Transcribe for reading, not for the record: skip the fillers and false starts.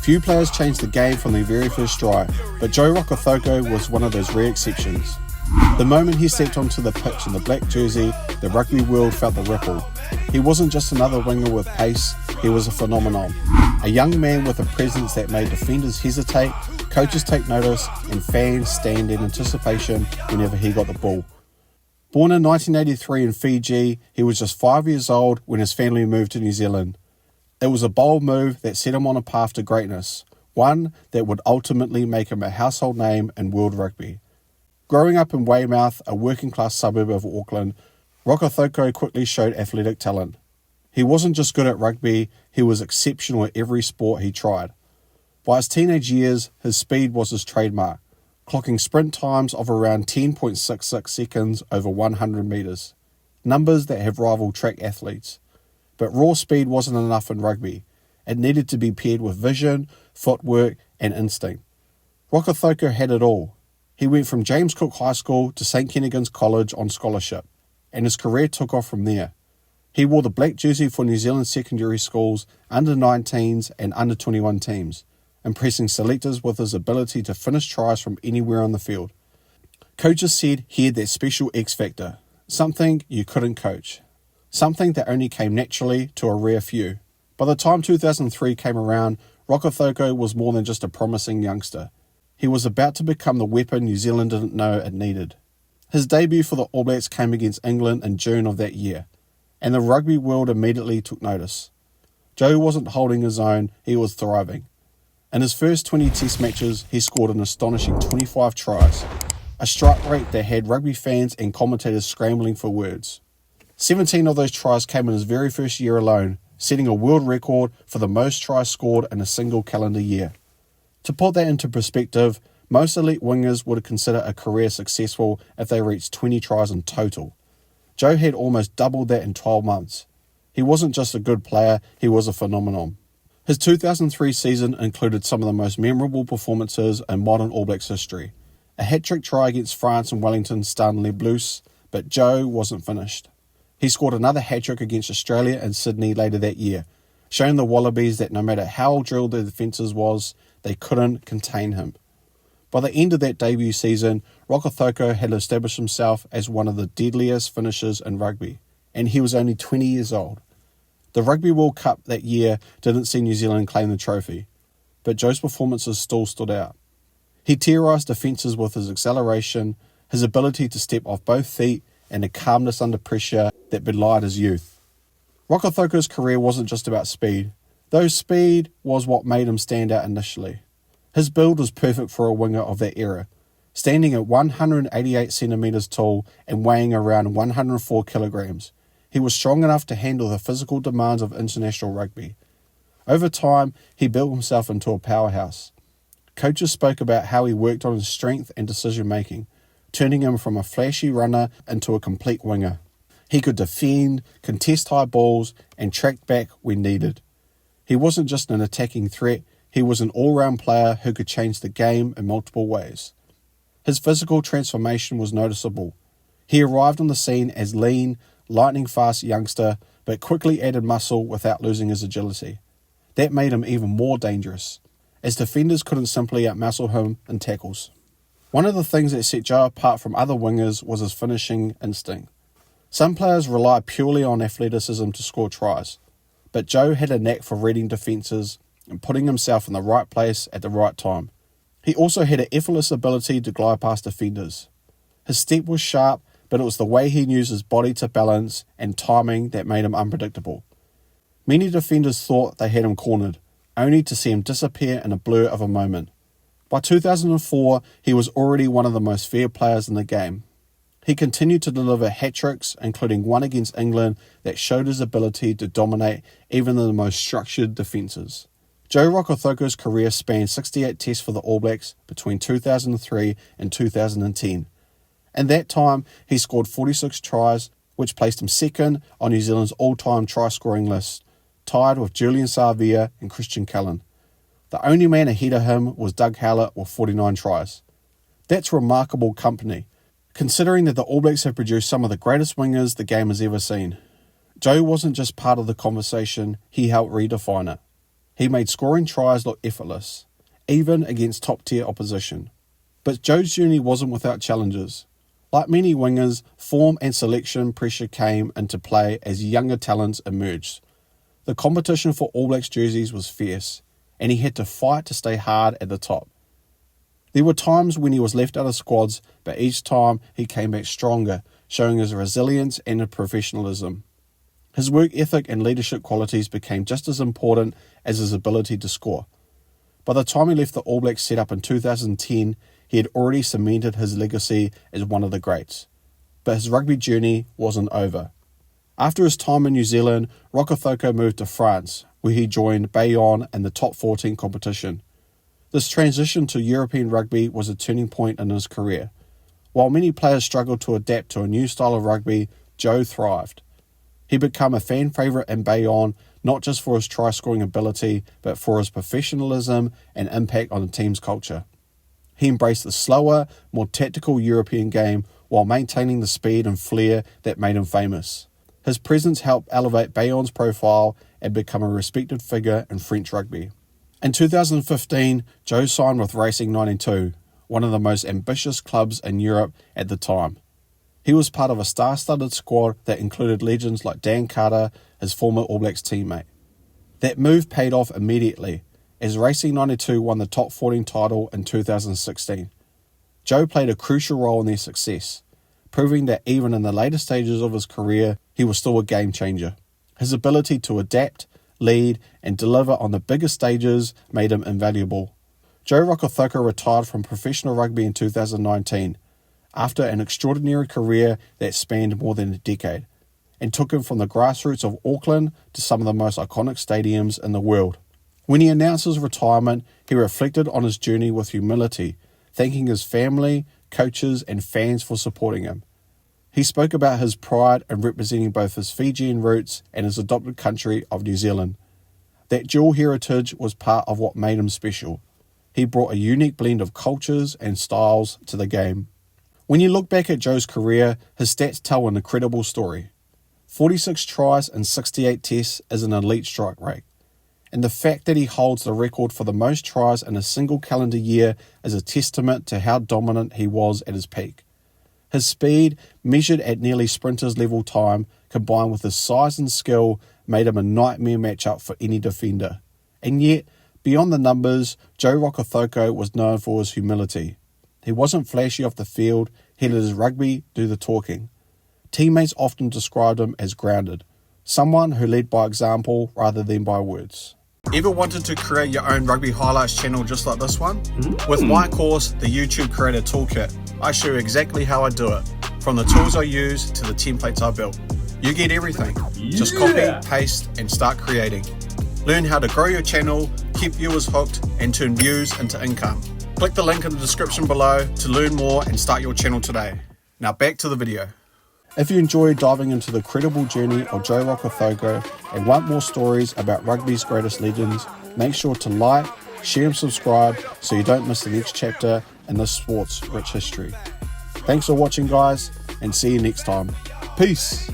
Few players changed the game from their very first try, but Joe Rokocoko was one of those rare exceptions. The moment he stepped onto the pitch in the black jersey, the rugby world felt the ripple. He wasn't just another winger with pace, he was a phenomenon. A young man with a presence that made defenders hesitate, coaches take notice, and fans stand in anticipation whenever he got the ball. Born in 1983 in Fiji, he was just 5 years old when his family moved to New Zealand. It was a bold move that set him on a path to greatness, one that would ultimately make him a household name in world rugby. Growing up in Weymouth, a working-class suburb of Auckland, Rokocoko quickly showed athletic talent. He wasn't just good at rugby, he was exceptional at every sport he tried. By his teenage years, his speed was his trademark, clocking sprint times of around 10.66 seconds over 100 metres, numbers that have rivaled track athletes. But raw speed wasn't enough in rugby. It needed to be paired with vision, footwork and instinct. Rokocoko had it all. He went from James Cook High School to St Kentigern's College on scholarship, and his career took off from there. He wore the black jersey for New Zealand secondary schools, under-19s and under-21 teams, impressing selectors with his ability to finish tries from anywhere on the field. Coaches said he had that special X factor, something you couldn't coach, something that only came naturally to a rare few. By the time 2003 came around, Rokocoko was more than just a promising youngster. He was about to become the weapon New Zealand didn't know it needed. His debut for the All Blacks came against England in June of that year, and the rugby world immediately took notice. Joe wasn't holding his own, he was thriving. In his first 20 test matches, he scored an astonishing 25 tries, a strike rate that had rugby fans and commentators scrambling for words. 17 of those tries came in his very first year alone, setting a world record for the most tries scored in a single calendar year. To put that into perspective, most elite wingers would consider a career successful if they reached 20 tries in total. Joe had almost doubled that in 12 months. He wasn't just a good player, he was a phenomenon. His 2003 season included some of the most memorable performances in modern All Blacks history. A hat-trick try against France in Wellington stunned Les Bleus, but Joe wasn't finished. He scored another hat-trick against Australia in Sydney later that year, showing the Wallabies that no matter how drilled their defences was, they couldn't contain him. By the end of that debut season, Rokocoko had established himself as one of the deadliest finishers in rugby, and he was only 20 years old. The Rugby World Cup that year didn't see New Zealand claim the trophy, but Joe's performances still stood out. He terrorised defences with his acceleration, his ability to step off both feet, and a calmness under pressure that belied his youth. Rokocoko's career wasn't just about speed, though speed was what made him stand out initially. His build was perfect for a winger of that era, standing at 188 centimetres tall and weighing around 104 kilograms. He was strong enough to handle the physical demands of international rugby. Over time, he built himself into a powerhouse. Coaches spoke about how he worked on his strength and decision-making, turning him from a flashy runner into a complete winger. He could defend, contest high balls, and track back when needed. He wasn't just an attacking threat, he was an all-round player who could change the game in multiple ways. His physical transformation was noticeable. He arrived on the scene as lean, lightning-fast youngster, but quickly added muscle without losing his agility. That made him even more dangerous, as defenders couldn't simply outmuscle him in tackles. One of the things that set Joe apart from other wingers was his finishing instinct. Some players rely purely on athleticism to score tries, but Joe had a knack for reading defences and putting himself in the right place at the right time. He also had an effortless ability to glide past defenders. His step was sharp, but it was the way he used his body to balance and timing that made him unpredictable. Many defenders thought they had him cornered, only to see him disappear in a blur of a moment. By 2004, he was already one of the most feared players in the game. He continued to deliver hat-tricks, including one against England, that showed his ability to dominate even the most structured defences. Joe Rokocoko's career spanned 68 tests for the All Blacks between 2003 and 2010. In that time, he scored 46 tries, which placed him second on New Zealand's all-time try-scoring list, tied with Julian Savea and Christian Cullen. The only man ahead of him was Doug Howlett with 49 tries. That's remarkable company, considering that the All Blacks have produced some of the greatest wingers the game has ever seen. Joe wasn't just part of the conversation, he helped redefine it. He made scoring tries look effortless, even against top-tier opposition. But Joe's journey wasn't without challenges. Like many wingers, form and selection pressure came into play as younger talents emerged. The competition for All Blacks jerseys was fierce, and he had to fight to stay hard at the top. There were times when he was left out of squads, but each time he came back stronger, showing his resilience and his professionalism. His work ethic and leadership qualities became just as important as his ability to score. By the time he left the All Blacks setup in 2010, he had already cemented his legacy as one of the greats. But his rugby journey wasn't over. After his time in New Zealand, Rokocoko moved to France, where he joined Bayonne in the top 14 competition. This transition to European rugby was a turning point in his career. While many players struggled to adapt to a new style of rugby, Joe thrived. He became a fan favourite in Bayonne, not just for his try-scoring ability, but for his professionalism and impact on the team's culture. He embraced the slower, more tactical European game while maintaining the speed and flair that made him famous. His presence helped elevate Bayonne's profile and become a respected figure in French rugby. In 2015, Joe signed with Racing 92, one of the most ambitious clubs in Europe at the time. He was part of a star-studded squad that included legends like Dan Carter, his former All Blacks teammate. That move paid off immediately, as Racing 92 won the top 14 title in 2016. Joe played a crucial role in their success, proving that even in the later stages of his career, he was still a game changer. His ability to adapt, lead, and deliver on the biggest stages made him invaluable. Joe Rokocoko retired from professional rugby in 2019, after an extraordinary career that spanned more than a decade, and took him from the grassroots of Auckland to some of the most iconic stadiums in the world. When he announced his retirement, he reflected on his journey with humility, thanking his family, coaches, and fans for supporting him. He spoke about his pride in representing both his Fijian roots and his adopted country of New Zealand. That dual heritage was part of what made him special. He brought a unique blend of cultures and styles to the game. When you look back at Joe's career, his stats tell an incredible story. 46 tries and 68 tests is an elite strike rate. And the fact that he holds the record for the most tries in a single calendar year is a testament to how dominant he was at his peak. His speed, measured at nearly sprinters level time, combined with his size and skill, made him a nightmare matchup for any defender. And yet, beyond the numbers, Joe Rokocoko was known for his humility. He wasn't flashy off the field, he let his rugby do the talking. Teammates often described him as grounded, someone who led by example rather than by words. Ever wanted to create your own Rugby Highlights channel just like this one? With my course, the YouTube Creator Toolkit, I show you exactly how I do it, from the tools I use to the templates I built. You get everything. Just copy, paste, and start creating. Learn how to grow your channel, keep viewers hooked, and turn views into income. Click the link in the description below to learn more and start your channel today. Now back to the video. If you enjoy diving into the credible journey of Joe Rokocoko and want more stories about rugby's greatest legends, make sure to like, share and subscribe so you don't miss the next chapter in this sport's rich history. Thanks for watching, guys, and see you next time. Peace!